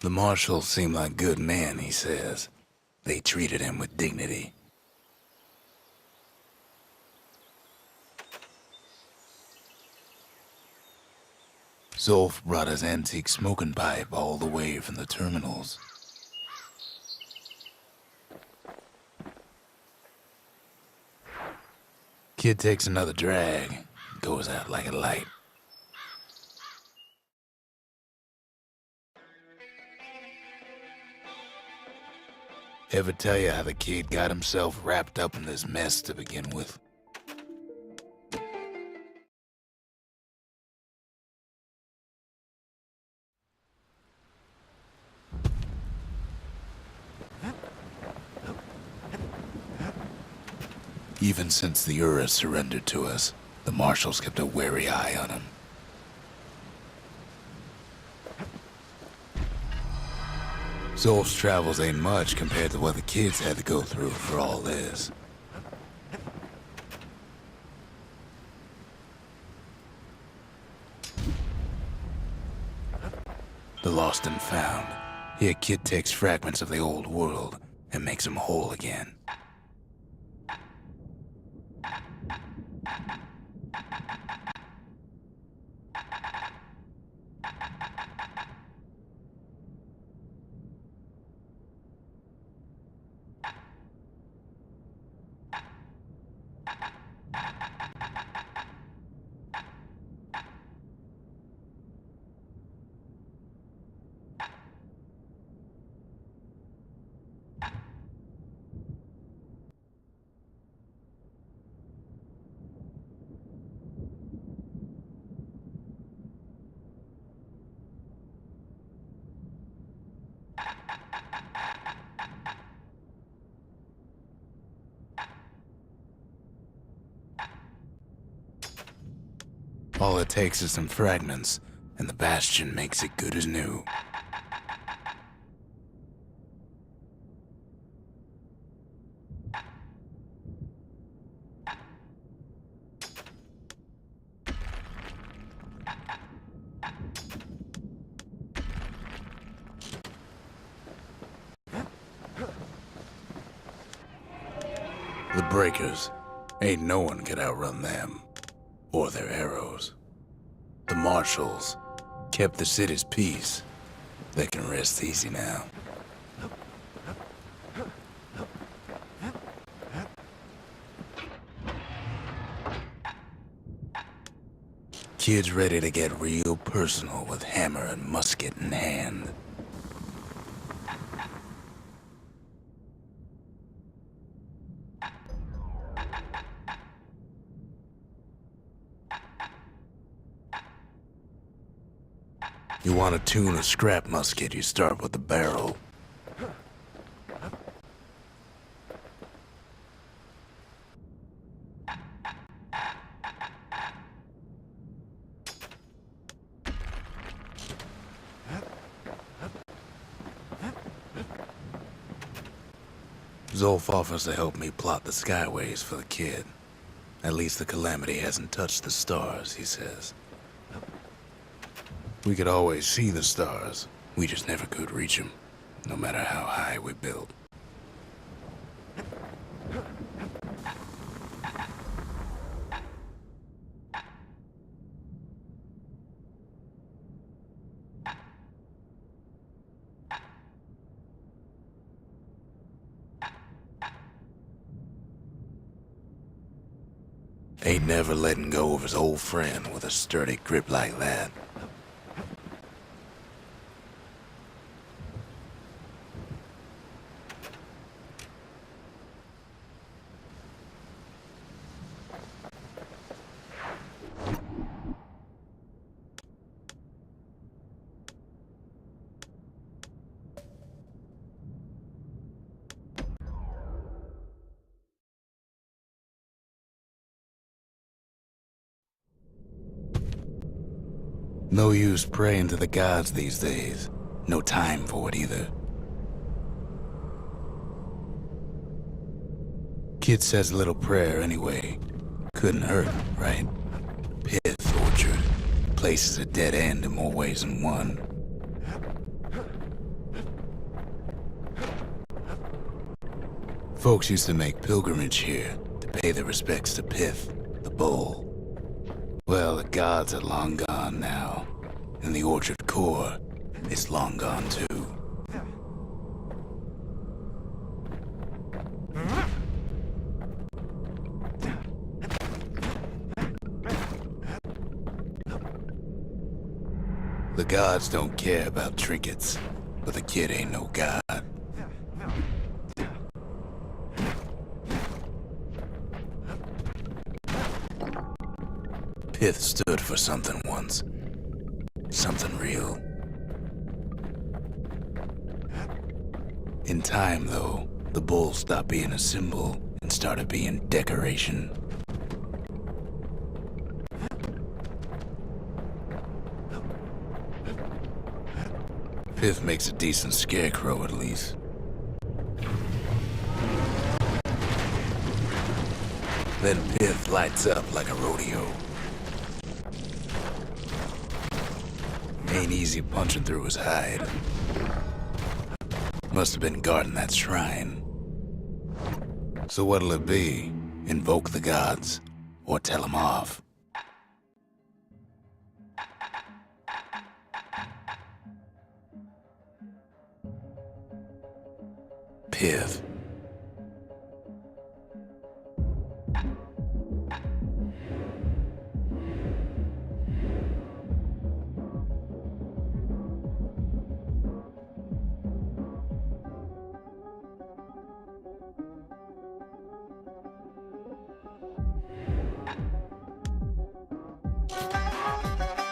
The marshals seem like good men, he says. They treated him with dignity. Zolf brought his antique smoking pipe all the way from the terminals. Kid takes another drag, goes out like a light. Ever tell you how the kid got himself wrapped up in this mess to begin with? Even since the Ura surrendered to us, the marshals kept a wary eye on him. Zolf's travels ain't much compared to what the kids had to go through for all this. The lost and found. Here, kid takes fragments of the old world and makes them whole again. All it takes is some fragments, and the Bastion makes it good as new. The Breakers. Ain't no one could outrun them. Or their arrows. The marshals kept the city's peace. They can rest easy now. Kid's ready to get real personal with hammer and musket in hand. You want to tune a scrap musket, you start with the barrel. Zolf offers to help me plot the skyways for the kid. At least the calamity hasn't touched the stars, he says. We could always see the stars. We just never could reach them, no matter how high we built. Ain't never letting go of his old friend with a sturdy grip like that. No use praying to the gods these days. No time for it either. Kid says a little prayer anyway. Couldn't hurt, right? Pith orchard. Place is a dead end in more ways than one. Folks used to make pilgrimage here to pay their respects to Pith, the bull. Well, the gods are long gone now, and the orchard core is long gone too. The gods don't care about trinkets, but the kid ain't no god. Pith stood for something once. Something real. In time, though, the bull stopped being a symbol and started being decoration. Pith makes a decent scarecrow, at least. Then Pith lights up like a rodeo. Ain't easy punching through his hide. Must have been guarding that shrine. So what'll it be? Invoke the gods, or tell them off? Pith.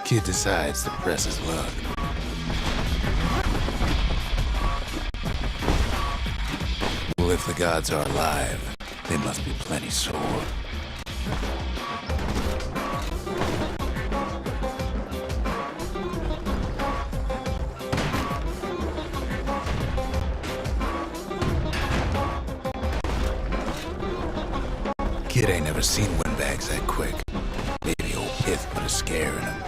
Kid decides to press his luck. Well, if the gods are alive, they must be plenty sore. Kid ain't never seen windbags that quick. Maybe old Pith put a scare in him.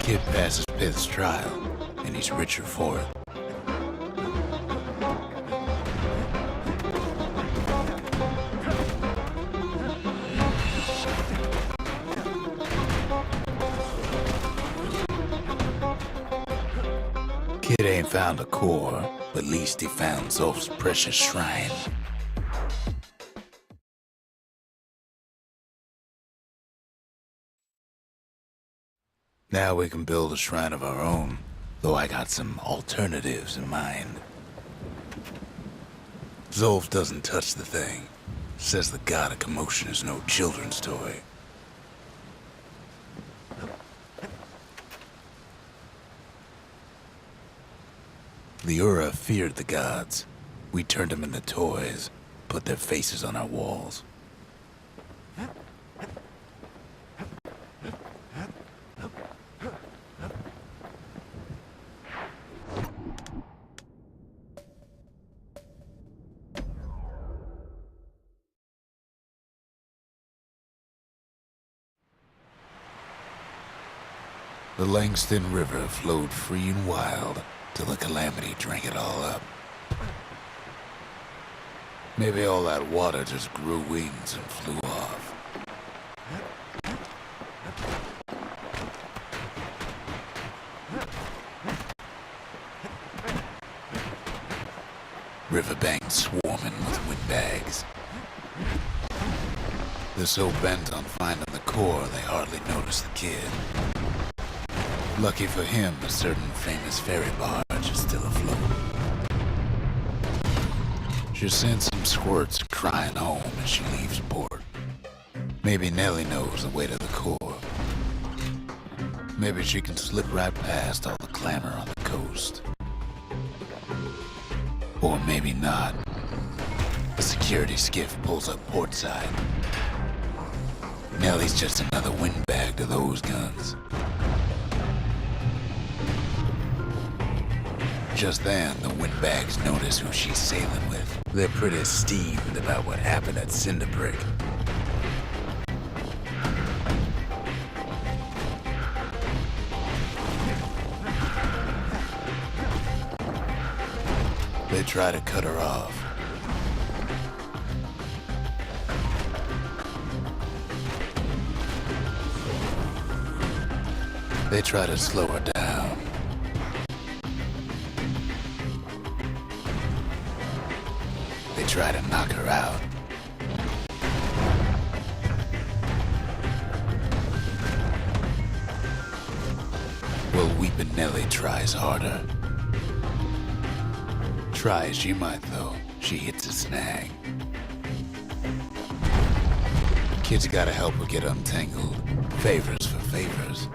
Kid passes Pith's trial, and he's richer for it. Kid ain't found a core, but at least he found Zolf's precious shrine. Now we can build a shrine of our own, though I got some alternatives in mind. Zolf doesn't touch the thing. Says the god of commotion is no children's toy. The Ura feared the gods. We turned them into toys, put their faces on our walls. The Langston River flowed free and wild till the calamity drank it all up. Maybe all that water just grew wings and flew off. Riverbank swarming with windbags. They're so bent on finding the core, they hardly notice the kid. Lucky for him, a certain famous ferry barge is still afloat. She sends some squirts crying home as she leaves port. Maybe Nelly knows the way to the core. Maybe she can slip right past all the clamor on the coast. Or maybe not. The security skiff pulls up portside. Nelly's just another windbag to those guns. Just then, the windbags notice who she's sailing with. They're pretty steamed about what happened at Cinderbrick. They try to cut her off. They try to slow her down. They try to knock her out. Well, Weepin' Nelly tries harder. Try as she might, though, she hits a snag. Kids gotta help her get untangled. Favors for favors.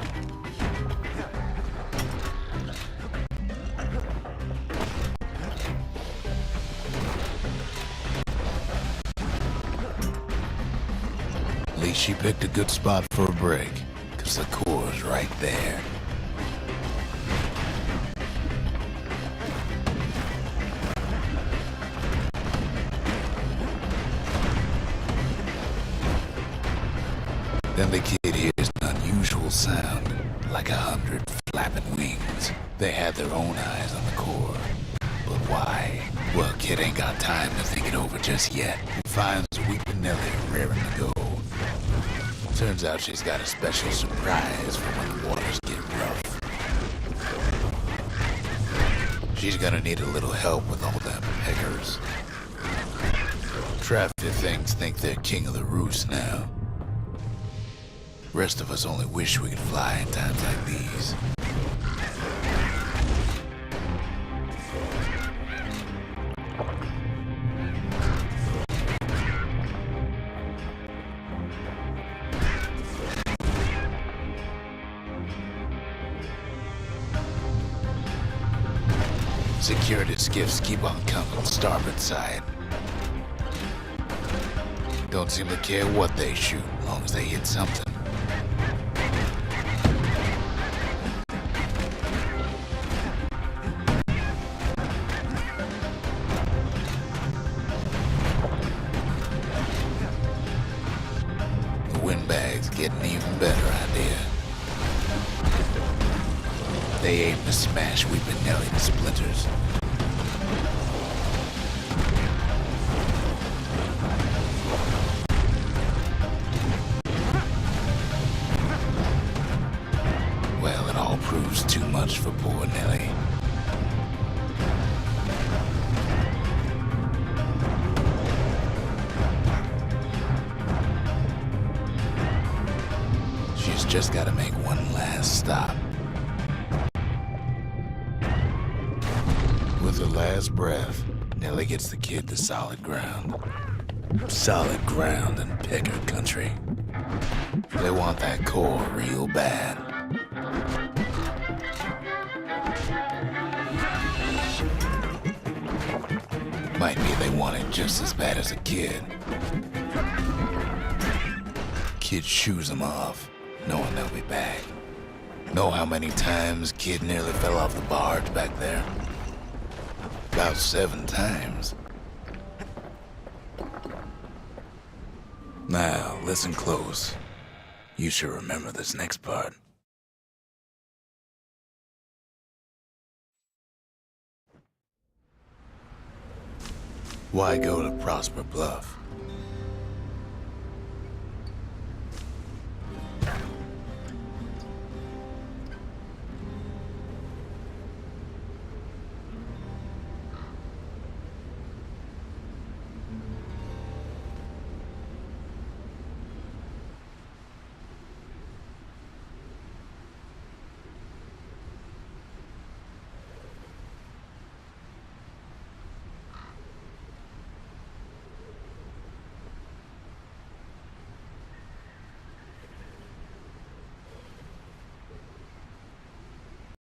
At least she picked a good spot for a break, 'cause the core's right there. Then the kid hears an unusual sound, like 100 flapping wings. They had their own eyes on the core. But why? Well, kid ain't got time to think it over just yet. He finds Weepin' Nelly raring to go. Turns out she's got a special surprise for when the waters get rough. She's gonna need a little help with all them peckers. Traffic things think they're king of the roost now. Rest of us only wish we could fly in times like these. Security skiffs keep on coming starboard side. Don't seem to care what they shoot, as long as they hit something. Windbags get an even better idea. They aim to smash Weepin' Nelly to splinters. Well, it all proves too much for poor Nelly. She's just gotta make one last stop. With her last breath, Nelly gets the kid to solid ground. Solid ground in pecker country. They want that core real bad. Might be they want it just as bad as a kid. Kid shoos them off, knowing they'll be back. Know how many times kid nearly fell off the barge back there? About 7 times. Now, listen close. You should remember this next part. Why go to Prosper Bluff?